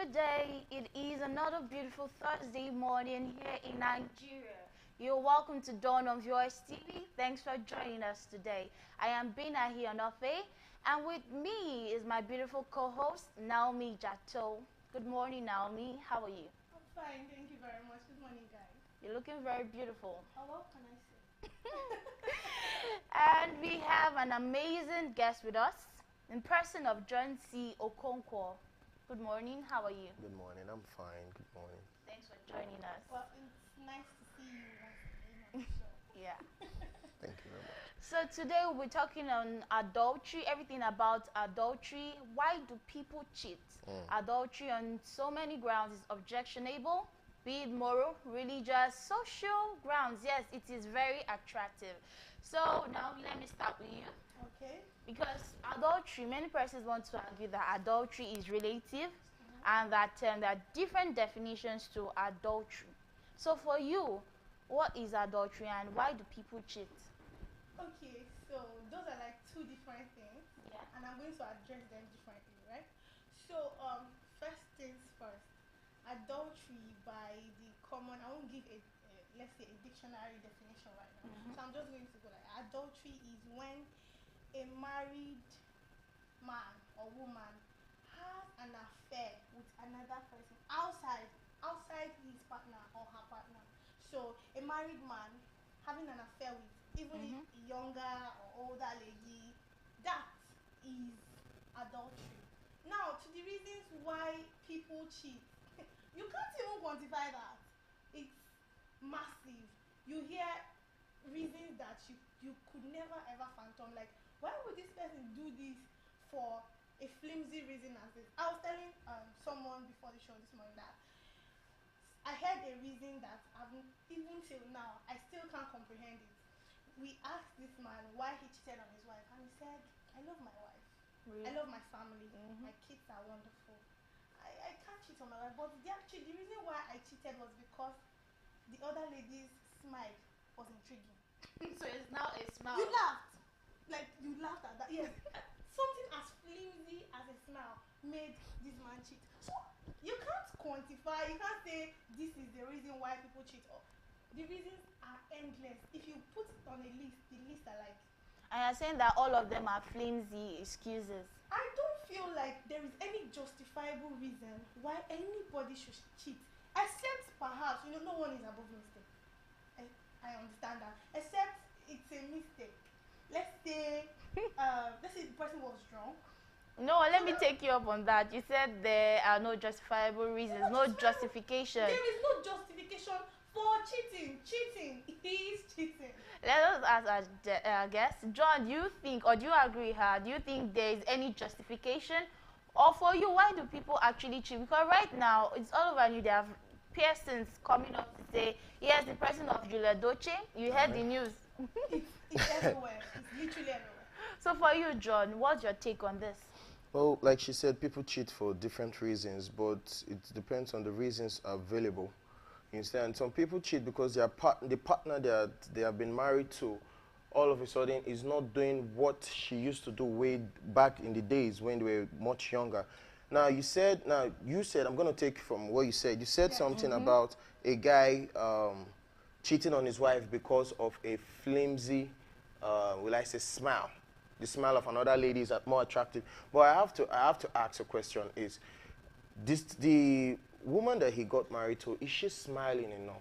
today. It is another beautiful Thursday morning here in Nigeria. You're welcome to Dawn on Vostv. Thanks for joining us today. I am Bina here on Ofe, and with me is my beautiful co-host, Naomi Jato. Good morning, Naomi. How are you? I'm fine, thank you very much. Good morning, guys. You're looking very beautiful. Oh, what can I say? And we have an amazing guest with us in person of John C. Okonkwo. Good morning. How are you? Good morning. I'm fine. Good morning. Thanks for joining us. Well, it's nice to see you once again on the show. Yeah. Thank you very much. So today we'll be talking on adultery, everything about adultery. Why do people cheat? Adultery on so many grounds is objectionable, be it moral, religious, social grounds. Yes, it is very attractive. So now let me start with you. Okay. Because adultery, many persons want to argue that adultery is relative and that there are different definitions to adultery. So for you, what is adultery and why do people cheat? Okay, so those are like two different things, Yeah. and I'm going to address them differently, right? So, first things first, adultery by the common, I won't give let's say a dictionary definition right now. So I'm just going to go like adultery is when a married man or woman has an affair with another person outside his partner or her partner. So a married man having an affair with even a younger or older lady, that is adultery. Now to the reasons why people cheat, you can't even quantify that. It's massive. You hear reasons that you could never ever phantom, like why would this person do this for a flimsy reason as this? I was telling someone before the show this morning that I heard a reason that even till now I still can't comprehend it. We asked this man why he cheated on his wife, and he said, I love my wife. Really? I love my family. My kids are wonderful. I can't cheat on my wife. But the reason why I cheated was because the other lady's smile was intriguing. So it's now a smile. You laughed. Like, you laughed at that. Yes. Something as flimsy as a smile made this man cheat. So, you can't quantify, you can't say this is the reason why people cheat. Or the reasons are endless. If you put it on a list, the list are like... And you're saying that all of them are flimsy excuses. I don't feel like there is any justifiable reason why anybody should cheat. Except perhaps, no one is above mistake. I understand that. Except it's a mistake. Let's say the person was drunk. No, let me take you up on that. You said there are no justifiable reasons, no justification. There is no justification for cheating. Cheating is cheating. Let us ask our guest. John, do you think, or do you agree with her, do you think there is any justification? Or for you, why do people actually cheat? Because right now, it's all over you. There are persons coming up to say, yes, the person of Julia Doce, you heard the news. It's everywhere. It's literally everywhere. So for you, John, what's your take on this? Well, like she said, people cheat for different reasons, but it depends on the reasons available. You understand? Some people cheat because the partner that they have been married to, all of a sudden, is not doing what she used to do way back in the days when they were much younger. Now, you said, I'm going to take from what you said. You said something about a guy cheating on his wife because of a flimsy, will I say, smile. The smile of another lady is more attractive. But I have to ask a question: is the woman that he got married to, is she smiling enough?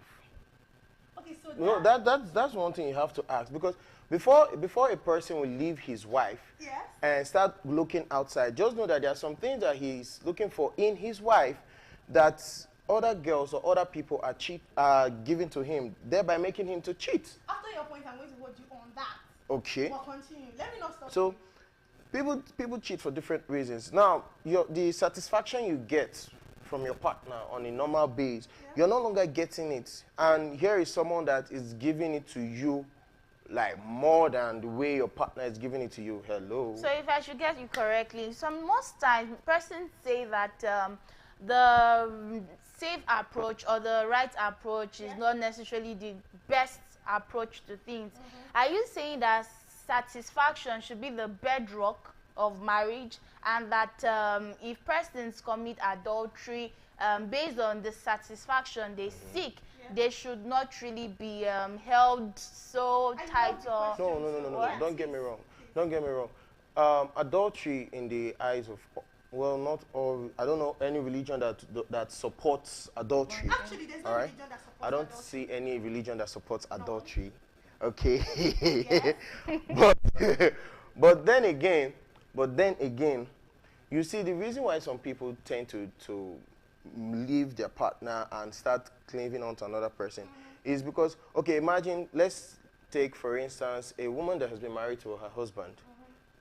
Okay, so No, that's one thing you have to ask, because before a person will leave his wife and start looking outside, just know that there are some things that he's looking for in his wife that other girls or other people are giving to him, thereby making him to cheat. After your point, I'm going to hold you on that. Okay. We'll continue. Let me not stop So, people cheat for different reasons. Now, the satisfaction you get from your partner on a normal base, you're no longer getting it. And here is someone that is giving it to you like more than the way your partner is giving it to you. Hello. So if I should get you correctly, most times persons say that the safe approach or the right approach is not necessarily the best approach to things. Are you saying that satisfaction should be the bedrock of marriage, and that if persons commit adultery based on the satisfaction they seek, they should not really be held so tight or... No. Don't get me wrong. Don't get me wrong. Adultery in the eyes of, well, not all, I don't know any religion that supports adultery. Actually, there's no religion that supports I don't adultery. see any religion that supports adultery. Okay. Yes. but then again, you see the reason why some people tend to leave their partner and start clinging on to another person is because, okay, imagine, let's take for instance a woman that has been married to her husband,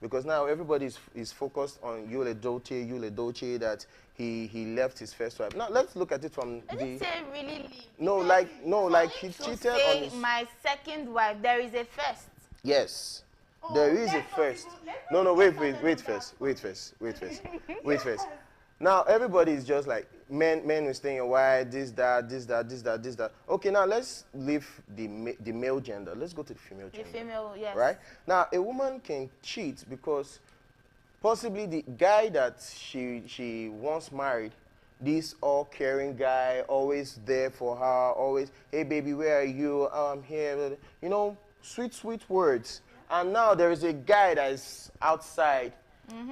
because now everybody is focused on Yul Edochie, that he left his first wife. Now let's look at it from I didn't say really leave. no, like he cheated say on his... my second wife, there is a first. Yes. Oh, There is a let's not first. even- let's No, not wait even first. Wait first. Now everybody is just like men will stay in your wife, this, that. Okay, now let's leave the male gender. Let's go to the female The gender. female, yes. Right? Now a woman can cheat because possibly the guy that she once married, this all caring guy, always there for her, always, hey baby, where are you? Oh, I'm here. You know, sweet words. And now there is a guy that is outside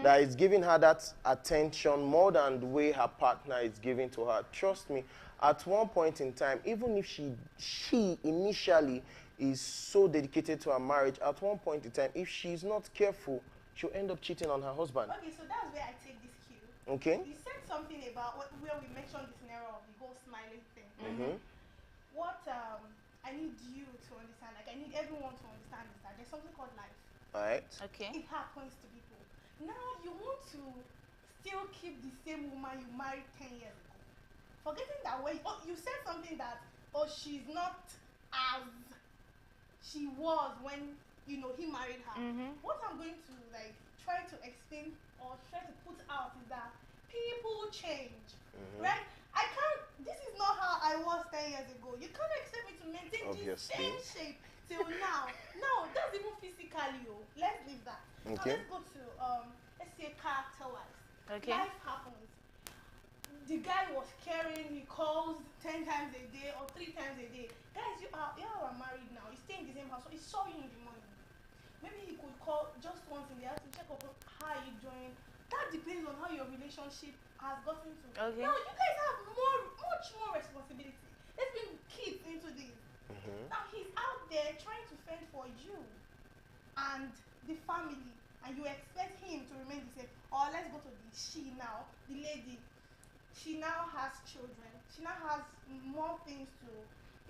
that is giving her that attention more than the way her partner is giving to her. Trust me, at one point in time, even if she initially is so dedicated to her marriage, at one point in time, if she's not careful, she'll end up cheating on her husband. Okay, so that's where I take this cue. Okay? You said something about where we mentioned the scenario of the whole smiling thing. What I need you to understand, like I need everyone to understand, is that there's something called life. Alright? Okay. It happens to people. Now you want to still keep the same woman you married 10 years ago. Forgetting that way, you said something that, she's not as she was when, he married her. What I'm going to try to explain or try to put out is that people change, right? This is not how I was 10 years ago. You can't expect me to maintain the same shape till now. No, that's even physically. Let's leave that. Okay. Now let's go to, let's say character-wise. Okay. Life happens. The guy was caring, he calls 10 times a day or 3 times a day. Guys, you are married now. You stay in the same house, so he saw you in the morning. Maybe he could call just once in the house to check up on how you doing. That depends on how your relationship has gotten to. Okay. Now you guys have much more responsibility. Let's bring kids into this. Now he's out there trying to fend for you and the family, and you expect him to remain the same. Or let's go to the lady. She now has children. She now has more things to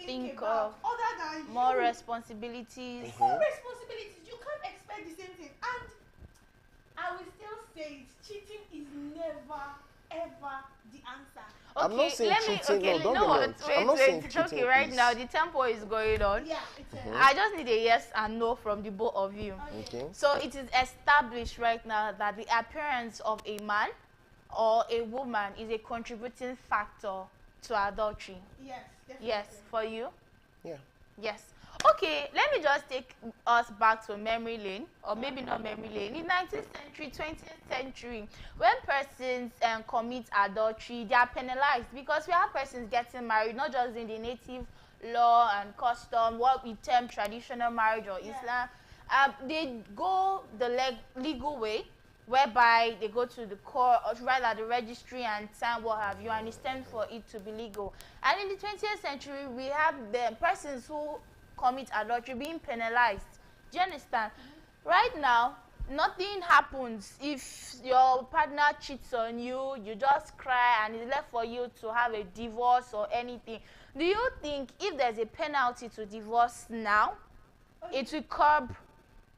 think about other than more you. responsibilities. More responsibilities. You can't expect the same thing. And I will still say it, cheating is never ever the answer. I'm not saying cheating. Okay, No, don't no, get me wrong. I'm not saying cheating, okay, right please. now the tempo is going on. Yeah, it's I just need a yes and no from the both of you. Okay. So it is established right now that the appearance of a man or a woman is a contributing factor to adultery. Yes, definitely. Yes, for you? Yeah. Yes. Okay, let me just take us back to memory lane, or maybe not memory lane. In 19th century, 20th century, when persons commit adultery, they are penalized, because we have persons getting married, not just in the native law and custom, what we term traditional marriage or Islam. They go the legal way, whereby they go to the court, or rather the registry, and sign what have you, and it's time for it to be legal. And in the 20th century, we have the persons who commit adultery being penalized. Do you understand? Right now, nothing happens. If your partner cheats on you, you just cry and it's left for you to have a divorce or anything. Do you think if there's a penalty to divorce now, it will curb?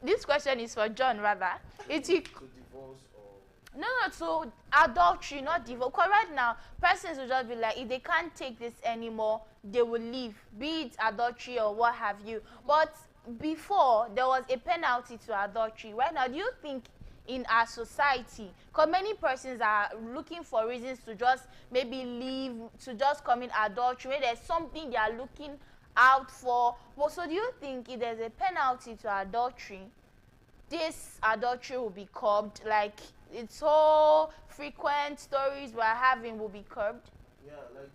This question is for John, rather. It will divorce or... no, so adultery, not divorce. Because right now, persons will just be like, if they can't take this anymore, they will leave, be it adultery or what have you. But before, there was a penalty to adultery. Right now, do you think in our society, because many persons are looking for reasons to just maybe leave, to just commit adultery, when there's something they are looking out for. Well, so do you think if there's a penalty to adultery, this adultery will be curbed? Like, it's so frequent stories we're having will be curbed? Yeah, like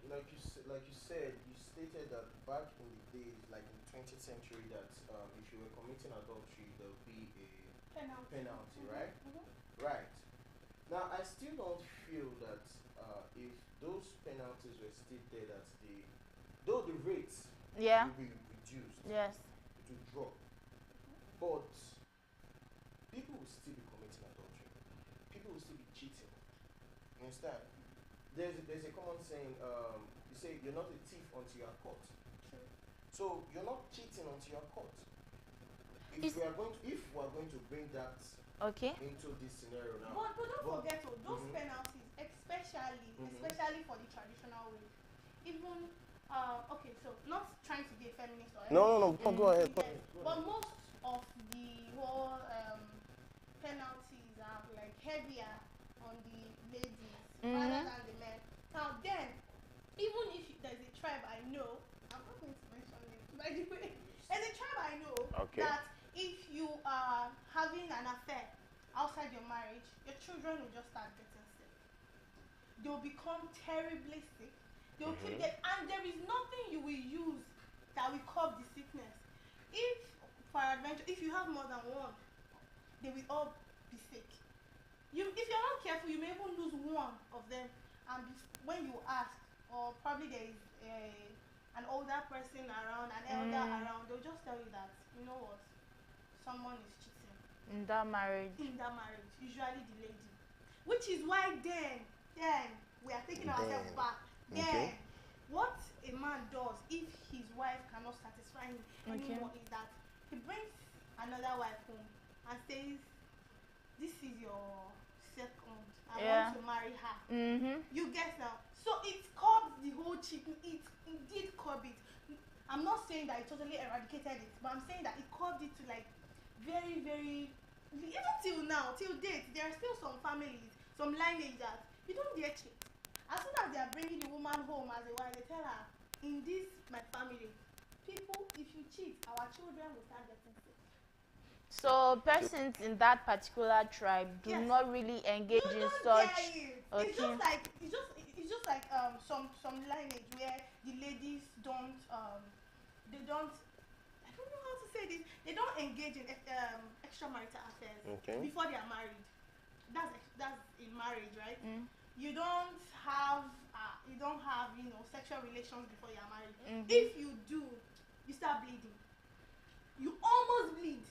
you said, you stated that back in the days, like in the 20th century, that if you were committing adultery, there would be a penalty, right? Right. Now, I still don't feel that if those penalties were still there, that though the rates Yeah. will be reduced, Yes. it will drop, but people will still be committing adultery. People will still be cheating. You understand? There's a common saying. You say you're not a thief until you are caught. True. So you're not cheating until you are caught. Is- If we are going to bring that Okay. into this scenario now, But don't forget, those Mhm. penalties, especially for the traditional way. Even, okay, so not trying to be a feminist or no, anything. go ahead. Yes, but most of the whole penalties are like heavier on the ladies rather than the men. Now then, even if there's a tribe I know, I'm not going to mention it, by the way, there's a tribe I know Okay. that if you are having an affair outside your marriage, your children will just start getting sick. They'll become terribly sick. They'll keep getting, and there is nothing you will use that will curb the sickness. If, for adventure, if you have more than one, they will all be sick. If you're not careful, you may even lose one of them, and when you ask, or probably there is an older person around, an elder around, they'll just tell you that, you know what, someone is cheating In that marriage. usually the lady. Which is why then we are taking ourselves back. Then Okay. what a man does if his wife cannot satisfy him anymore is that he brings another wife home and says, this is your second, I want to marry her. You get now. So it curbs the whole cheating. It did curb it. I'm not saying that it totally eradicated it, but I'm saying that it curbed it to like very, very, even till now, till date, there are still some families, some lineage that you don't dare cheat. As soon as they are bringing the woman home as a wife, they tell her, in this my family, people, if you cheat, our children will start getting sick. So persons in that particular tribe do Yes. not really engage You in don't such. get it. Okay. It's just like some lineage where the ladies don't they don't, I don't know how to say this, they don't engage in extramarital affairs before they are married. That's in marriage, right? You don't have sexual relations before you are married. If you do, you start bleeding. You almost bleed.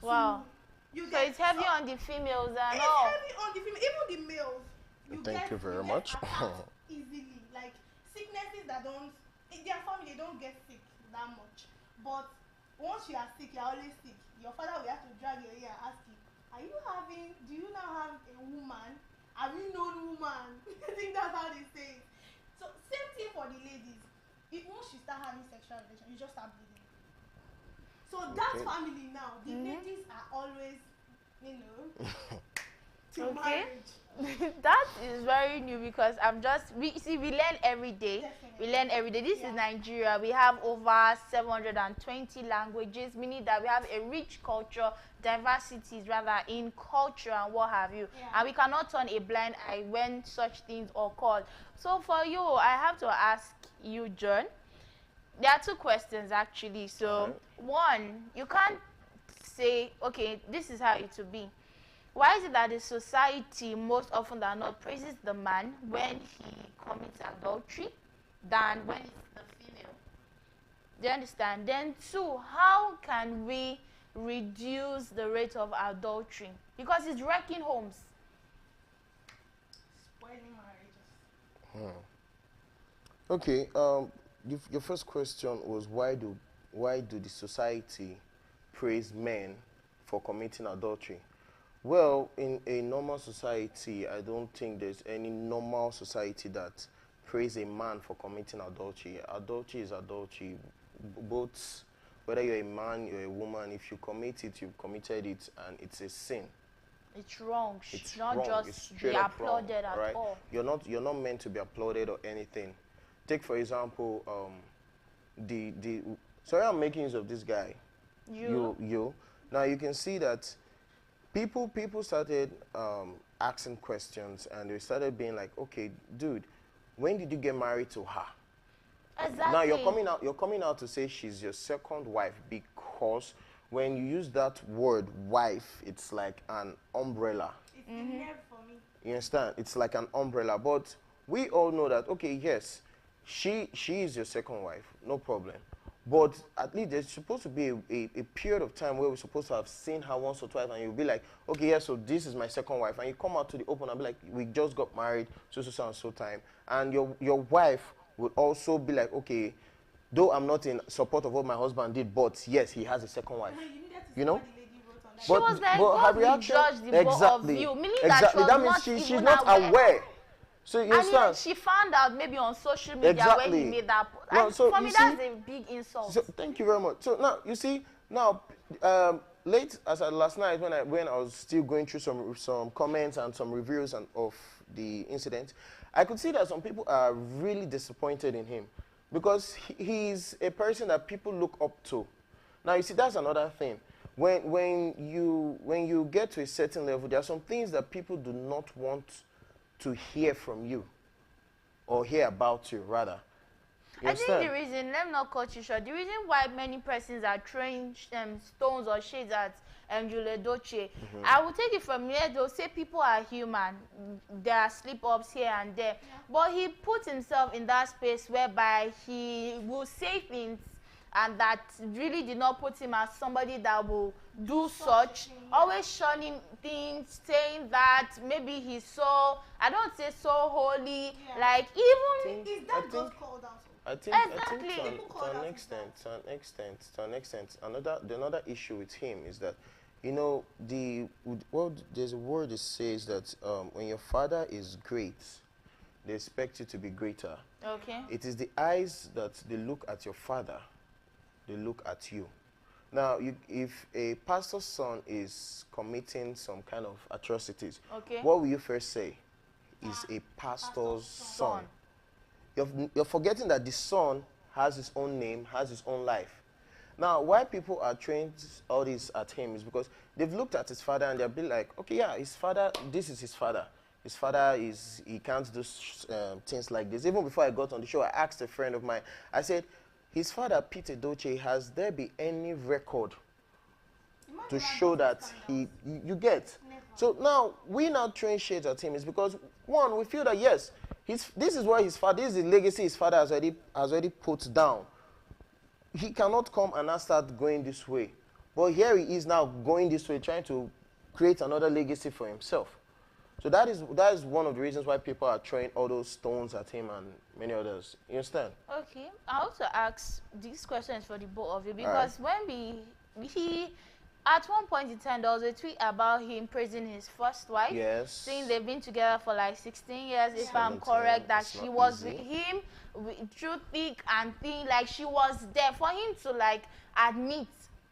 Wow. So it's heavy on the females and it's all. heavy on the female, even the males. Thank you very get much. attacked easily, like sicknesses that don't, in their family they don't get sick that much. But once you are sick, you are always sick. Your father will have to drag your ear and ask you, do you now have a woman? Have you known woman? I think that's how they say it. So same thing for the ladies. Once you start having sexual relations, you just start bleeding. So that family now, the ladies are always, till marriage. That is very new because we learn every day. Definitely. We learn every day. This is Nigeria. We have over 720 languages, meaning that we have a rich culture, diversities rather in culture and what have you. Yeah. And we cannot turn a blind eye when such things occur. So for you, I have to ask you, John. There are two questions actually. So one, you can't say, okay, this is how it will be. Why is it that the society most often than not praises the man when he commits adultery than when it's the female? Do you understand? Then two, how can we reduce the rate of adultery? Because it's wrecking homes. Spoiling marriages. Okay. Your first question was why do the society praise men for committing adultery? Well, in a normal society, I don't think there's any normal society that praise a man for committing adultery. Adultery is adultery. Both, whether you're a man, you're a woman, if you commit it, you've committed it, and it's a sin. It's wrong. It's not wrong. just It's be straight up wrong, applauded at right? all. You're not meant to be applauded or anything. Take for example, sorry, I'm making use of this guy. You. Now you can see that people started asking questions, and they started being like, okay, dude, when did you get married to her? Exactly. Now you're coming out to say she's your second wife, because when you use that word wife, it's like an umbrella. It's a nerve for me. You understand? It's like an umbrella. But we all know that, okay, yes, she is your second wife, no problem. But at least there's supposed to be a period of time where we're supposed to have seen her once or twice, and you'll be like, okay, yeah, so this is my second wife. And you come out to the open and be like, we just got married, so and so time. And your wife would also be like, okay, though I'm not in support of what my husband did, but yes, he has a second wife. You know? She was like, God will judge the both of you. Meaning that means she's not aware. So you understand? And she found out maybe on social media where he made that. No, and so for me, that's a big insult. So thank you very much. So now you see, now late as last night when I was still going through some comments and some reviews of the incident, I could see that some people are really disappointed in him, because he's a person that people look up to. Now you see, that's another thing. When you get to a certain level, there are some things that people do not want to hear from you, or hear about you, rather. I think the reason, let me not cut you short, the reason why many persons are throwing stones or shades at Adultery, I will take it from here, they'll say people are human, there are slip-ups here and there, but he put himself in that space whereby he will say things and that really did not put him as somebody that will do such, always shunning things, saying that maybe he's so, I don't say so holy, like even... Is that God called out? I think to an extent, another issue with him is that, you know, there's a word that says that when your father is great, they expect you to be greater. Okay. It is the eyes that they look at your father, they look at you. Now, if a pastor's son is committing some kind of atrocities, what will you first say? Is a pastor's son. You're forgetting that the son has his own name, has his own life. Now, why people are trained all this at him is because they've looked at his father and they'll be like, okay, yeah, his father, this is his father. His father he can't do things like this. Even before I got on the show, I asked a friend of mine, I said, his father, Peter Doche, has there been any record to show that you get? Never. So now, we now train shades at him is because, one, we feel that, yes, this is what his father, this is the legacy his father has already put down. He cannot come and now start going this way. But here he is now going this way, trying to create another legacy for himself. So that is one of the reasons why people are throwing all those stones at him and many others. You understand? Okay. I also ask these questions for the both of you because when he at one point in time there was a tweet about him praising his first wife. Yes. Saying they've been together for like 16 years, if I'm correct, that she was with him through thick and thin, like she was there for him to like admit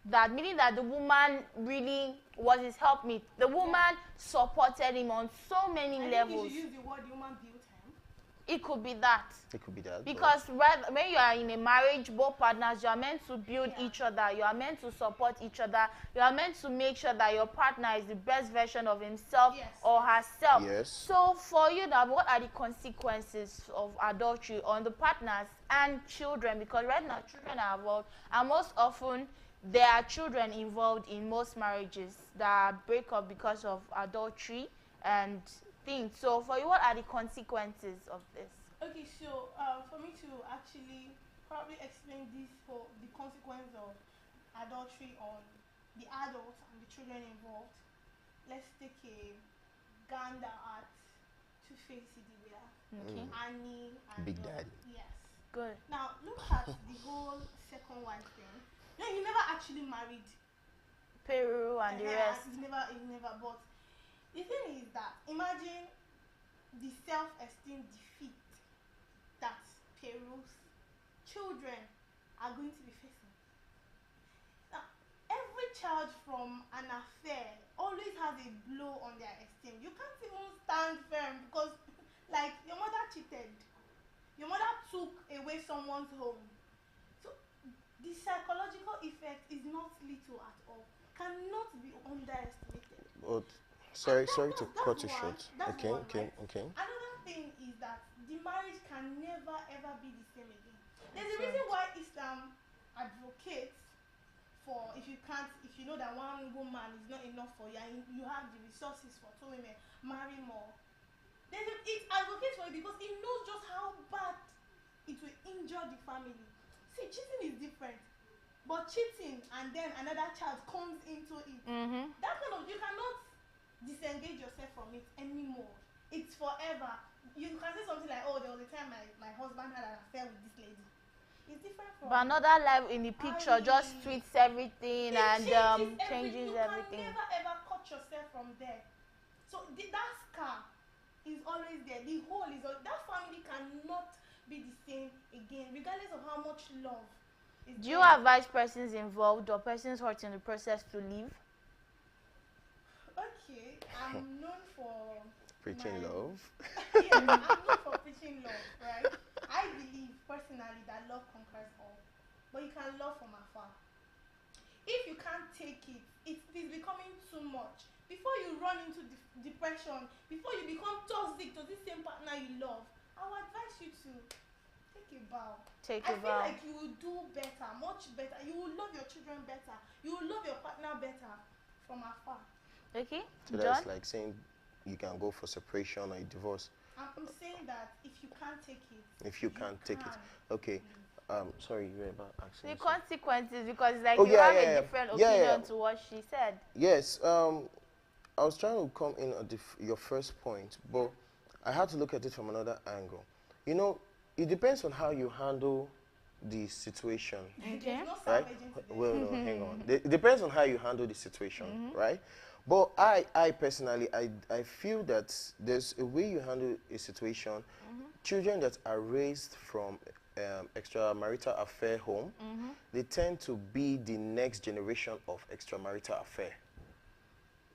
that, meaning that the woman really was his helpmate. The woman supported him on so many levels. You should use the word human built him. It could be that. It could be that. Because when you are in a marriage, both partners, you are meant to build each other. You are meant to support each other. You are meant to make sure that your partner is the best version of himself or herself. Yes. So for you now, what are the consequences of adultery on the partners and children? Because right now, children are involved. And most often, there are children involved in most marriages that break up because of adultery and things. So for you, what are the consequences of this? Okay, so for me to actually probably explain this for the consequence of adultery on the adults and the children involved, let's take a gander at Two-Face Idibia, Annie, and Big Daddy. Yes. Good. Now look at the whole second wife thing. No, he never actually married Peru and the rest. He never. But the thing is that imagine the self-esteem defeat that Peru's children are going to be facing. Now, every child from an affair always has a blow on their esteem. You can't even stand firm because, like, your mother cheated. Your mother took away someone's home. So the psychological effect is not little at all. Cannot be underestimated. Oh, sorry to That's cut you one. short. That's Okay, one, okay, right? okay. Another thing is that the marriage can never ever be the same again. There's a That's reason right. why Islam advocates for if you know that one woman is not enough for you and you have the resources for two women, marry more. It advocates for it because it knows just how bad it will injure the family. See, cheating is different. But cheating and then another child comes into it. That kind of, you cannot disengage yourself from it anymore. It's forever. You can say something like, oh, there was a time my husband had an affair with this lady. It's different from. But another life in the picture just tweets everything and changes You everything. can never ever cut yourself from there. So that scar is always there. The hole is that family cannot be the same again, regardless of how much love. Do you advise persons involved or persons hurt in the process to leave? Okay, I'm known for Preaching love. Yeah, I'm known for preaching love, right? I believe personally that love conquers all, but you can love from afar. If you can't take it, it is becoming too much. Before you run into depression, before you become toxic to this same partner you love, I would advise you to take a bow. I feel like you will do better, much better. You will love your children better. You will love your partner better from afar. Okay, So John? that's like saying you can go for separation or a divorce. I'm saying that if you can't take it. If you can't take it. Okay. Sorry, you were about asking. The something. consequences, because like Oh, you yeah, have yeah, a yeah. different Yeah, opinion yeah. to what she said. Yes. I was trying to come in at your first point, but I had to look at it from another angle. You know, it depends on how you handle the situation, Okay. No right? Well, no, hang on. It depends on how you handle the situation, right? But I personally, I feel that there's a way you handle a situation. Children that are raised from extramarital affair home, they tend to be the next generation of extramarital affair.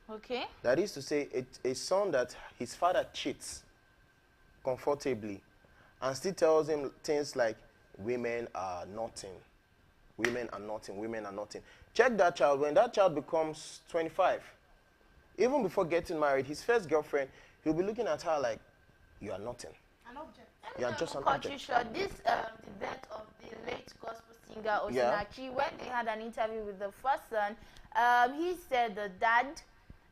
Okay. That is to say, a son that his father cheats comfortably and still tells him things like, women are nothing, women are nothing, women are nothing. Check that child. When that child becomes 25, even before getting married, his first girlfriend, he'll be looking at her like, you are nothing. An object. You are just an object. This the death of the late gospel singer Osinachi, when they had an interview with the first son, he said the dad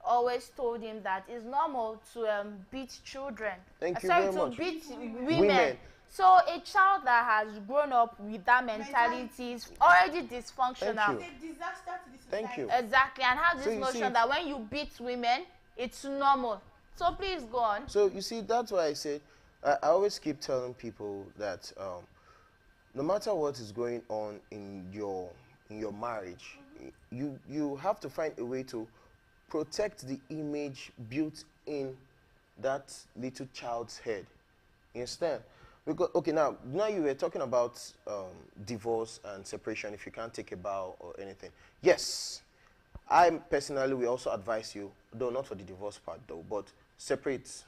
always told him that it's normal to beat children. Thank you very much. To beat women. So a child that has grown up with that mentality is already dysfunctional. Thank you. It's a disaster to the society. Thank you. Exactly, and has So this you notion see, that when you beat women, it's normal. So please go on. So you see, that's why I said, I always keep telling people that no matter what is going on in your marriage, you have to find a way to protect the image built in that little child's head. You understand? Because, okay, now you were talking about divorce and separation if you can't take a vow or anything. Yes, I personally will also advise you, though not for the divorce part though, but separate,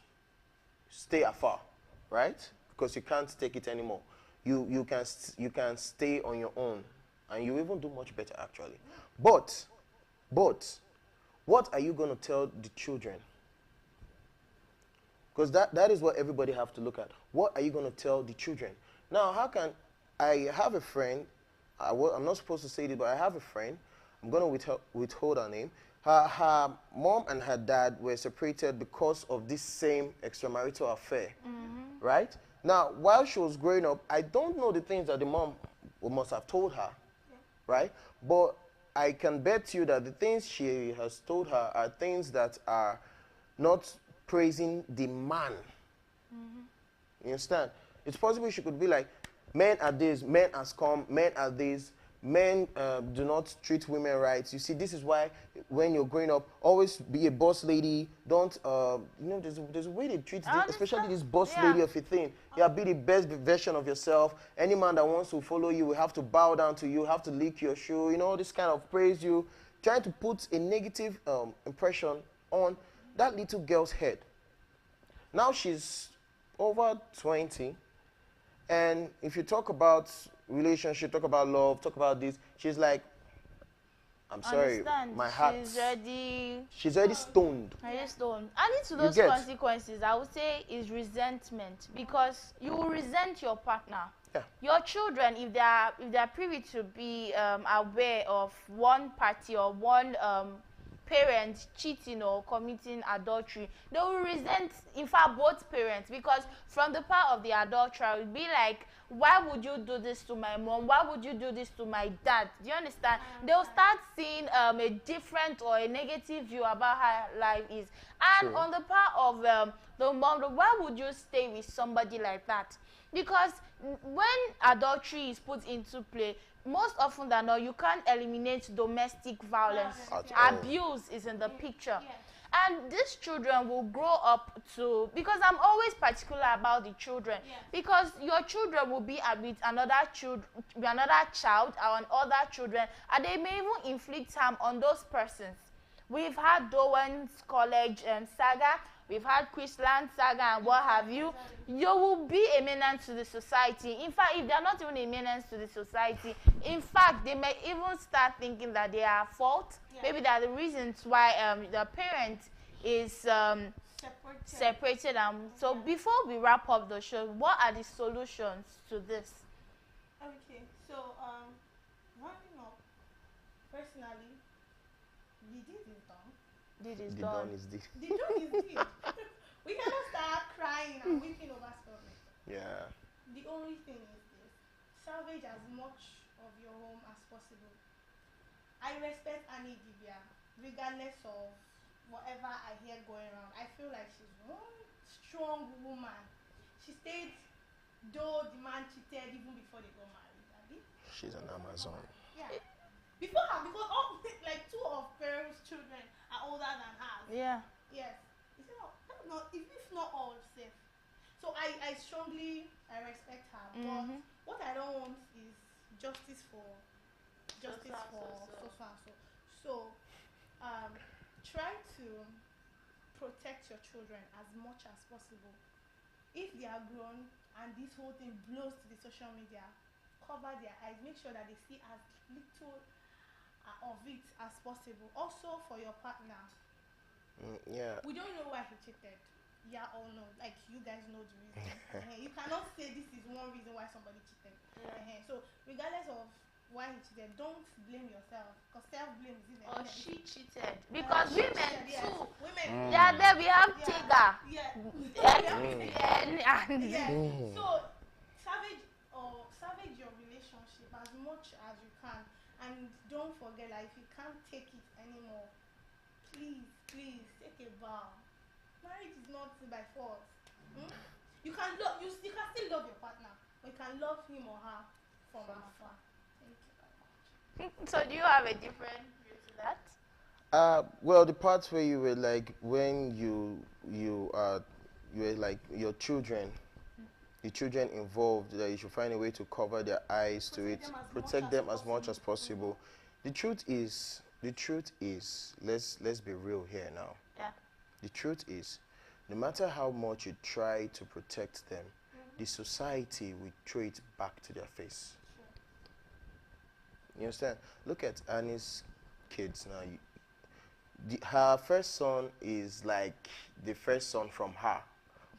stay afar, right? Because you can't take it anymore. You can stay on your own, and you even do much better actually. But what are you going to tell the children? Because that is what everybody have to look at. What are you going to tell the children? Now, how can I have a friend? I'm not supposed to say it, but I have a friend. I'm going to withhold her name. Her mom and her dad were separated because of this same extramarital affair, right? Now, while she was growing up, I don't know the things that the mom must have told her, right? But I can bet you that the things she has told her are things that are not praising the man. You understand? It's possible she could be like, men are this, men are scum, men are this, men do not treat women right. You see, this is why when you're growing up, always be a boss lady. Don't, you know, there's a way they treat this, especially this boss lady of a thing. Yeah, be the best version of yourself. Any man that wants to follow you will have to bow down to you, have to lick your shoe, you know, this kind of praise you. Trying to put a negative impression on that little girl's head. Now she's over 20, and if you talk about relationship, talk about love, talk about this, she's like, I'm sorry, understand. my heart. She's already stoned. Already stoned. Adding to You those get? consequences, I would say, is resentment, because you will resent your partner. Yeah. Your children, if they are privy to be aware of one party or one parent cheating or committing adultery, they will resent, in fact, both parents, because from the part of the adulterer, it will be like, why would you do this to my mom? Why would you do this to my dad? Do you understand? They'll start seeing a different or a negative view about how life is. And True. on the part of the mom, why would you stay with somebody like that? Because when adultery is put into play, most often than not, you can't eliminate domestic violence. Abuse is in the picture. Yes. And these children will grow up to, because I'm always particular about the children, because your children will be with another child or other children, and they may even inflict harm on those persons. We've had Dowen's College saga, we've had Chrisland saga, and what have you. You will be a menace to the society. In fact, if they're not even a menace to the society, in fact, they may even start thinking that they are at fault. Maybe that are the reasons why the parent is separated. So before we wrap up the show, what are the solutions to this? Okay, so wrapping up, personally, the deed is done. Deed is The done. dawn is the. The done is deed. We cannot start crying and weeping over spilled milk. Yeah. The only thing is this: salvage as much of your home as possible. I respect Annie Dibia, regardless of whatever I hear going around. I feel like she's one strong woman. She stayed, though the man cheated even before they got married. Abi? She's an Amazon. Yeah. Before her, because all like two of Pearl's children are older than hers. Yeah. Yes. It's not, if not all safe. So I respect her. But what I don't want is justice for so. So try to protect your children as much as possible. If they are grown and this whole thing blows to the social media, cover their eyes. Make sure that they see as little of it as possible. Also for your partner. Yeah. We don't know why he cheated. Yeah or no. Like, you guys know the reason. You cannot say this is one reason why somebody cheated. So regardless of why he cheated, don't blame yourself, because self-blame is even. Or she cheated. Because women cheated, too. Women. They are there. We have Tiga. Yeah. So salvage your relationship as much as you can, and don't forget that if you can't take it anymore, please take a vow. Marriage is not by force. You can still love your partner, but you can love him or her from afar. Thank you. So do you have a different view to that? Well, the part where you were like, when you were like your children, the children involved, that you should find a way to cover their eyes to it, protect them as much as possible. The truth is, let's be real here now. Yeah. The truth is, no matter how much you try to protect them, the society will throw it back to their face. You understand? Look at Annie's kids now. Her first son is like the first son from her,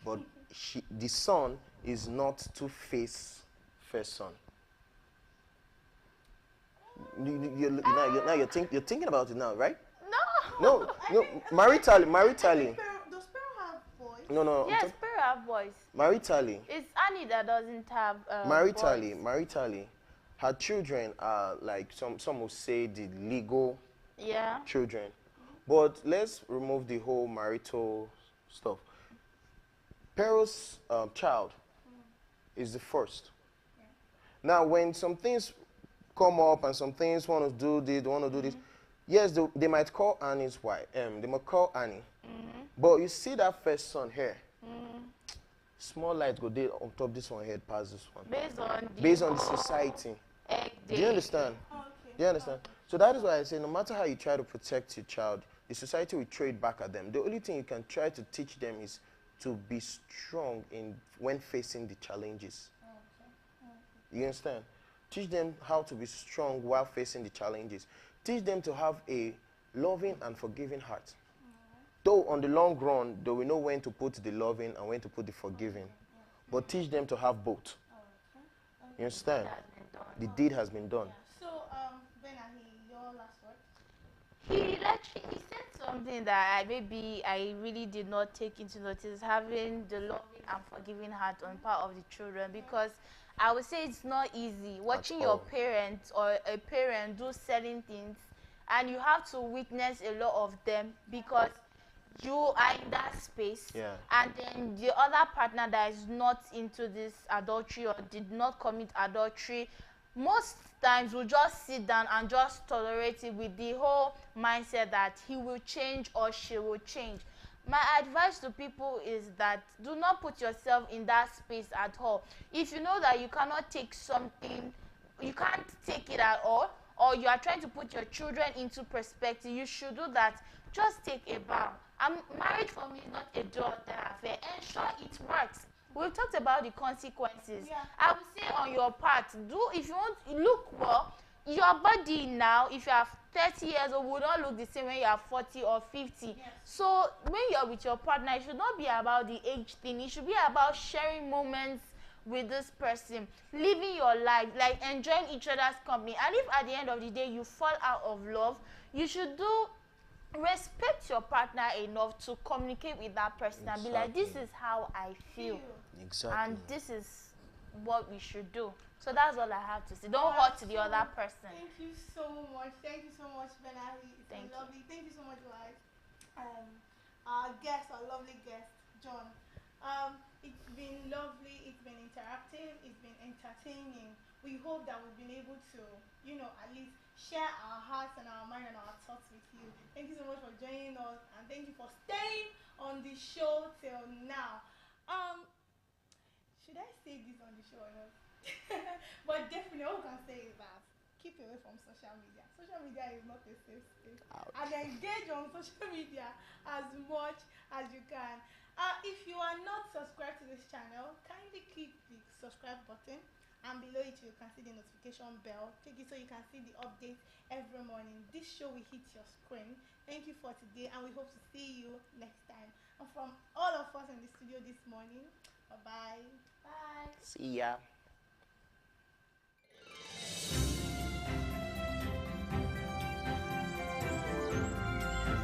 but the son is not to face first son. You're thinking about it now, right? No. Maritally. Does Pearl have boys? No. Yes, Pearl have boys. Maritally. It's Annie that doesn't have Maritally. Her children are like some will say the legal children. But let's remove the whole marital stuff. Pearl's child is the first. Now, when some things come up and some things want to do this, yes, they might call Annie's wife. They might call Annie. But you see that first son here. Small light go there on top this one head past this one. Based on the society. Do you understand? Okay. Do you understand? So that is why I say, no matter how you try to protect your child, the society will throw it back at them. The only thing you can try to teach them is to be strong when facing the challenges. You understand? Teach them how to be strong while facing the challenges. Teach them to have a loving and forgiving heart. Though on the long run, they will know when to put the loving and when to put the forgiving. But teach them to have both. You understand? The deed has been done. So, Benahi, your last word? He said something that maybe I really did not take into notice, having the loving and forgiving heart on part of the children, because I would say it's not easy watching your parents or a parent do certain things, and you have to witness a lot of them because you are in that space, and then the other partner that is not into this adultery or did not commit adultery most times will just sit down and just tolerate it with the whole mindset that he will change or she will change. My advice to people is that do not put yourself in that space at all. If you know that you cannot take something, you can't take it at all, or you are trying to put your children into perspective, you should do that. Just take a bow. Marriage for me is not a do-or-die affair. Ensure it works. We've talked about the consequences. I would say on your part, if you want to look well, your body now, if you are 30 years old, will not look the same when you are 40 or 50. So when you're with your partner, it should not be about the age thing. It should be about sharing moments with this person, living your life, like enjoying each other's company. And if at the end of the day you fall out of love, you should respect your partner enough to communicate with that person and be like, this is how I feel. And this is what we should do. So that's all I have to say. Don't hurt the other person. Thank you so much. Thank you so much, Benahi. It's been lovely. Thank you so much, guys. Our guest, our lovely guest, John. It's been lovely. It's been interactive. It's been entertaining. We hope that we've been able to, at least share our hearts and our mind and our thoughts with you. Thank you so much for joining us, and thank you for staying on the show till now. Should I say this on the show or not? But definitely all I can say is that keep away from social media. Social media is not a safe space. And engage on social media as much as you can. If you are not subscribed to this channel, kindly click the subscribe button, and below it you can see the notification bell. Click it so you can see the updates every morning. This show will hit your screen. Thank you for today, and we hope to see you next time. And from all of us in the studio this morning, bye-bye. Bye. See ya.